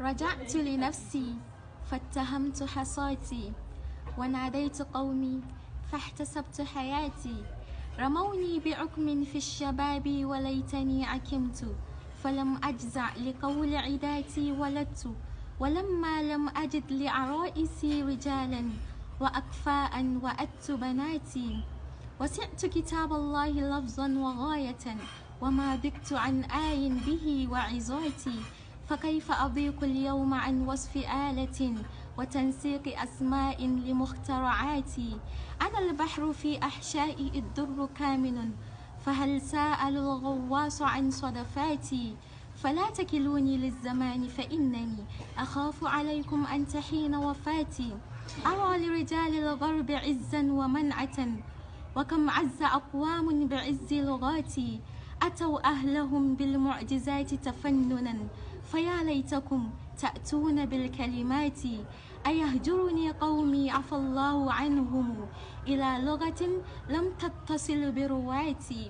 رجعت لنفسي فاتهمت حصاتي، وناديت قومي فاحتسبت حياتي. رموني بعكم في الشباب وليتني عكمت، فلم أجزع لقول عداتي ولدت. ولما لم أجد لعرائسي رجالا وأكفاء وأدت بناتي، وسعت كتاب الله لفظا وغاية، وما ذقت عن آي به وعظاتي. فكيف أضيق اليوم عن وصف آلة وتنسيق أسماء لمخترعاتي؟ أنا البحر في أحشائي الدر كامن، فهل سأل الغواص عن صدفاتي؟ فلا تكلوني للزمان فإنني أخاف عليكم أن تحين وفاتي. أرى لرجال الغرب عزا ومنعة، وكم عز أقوام بعز لغاتي. أتوا أهلهم بالمعجزات تفننا، فيا ليتكم تأتون بالكلمات. أيهجرني قومي عفى الله عنهم إلى لغة لم تتصل برواتي.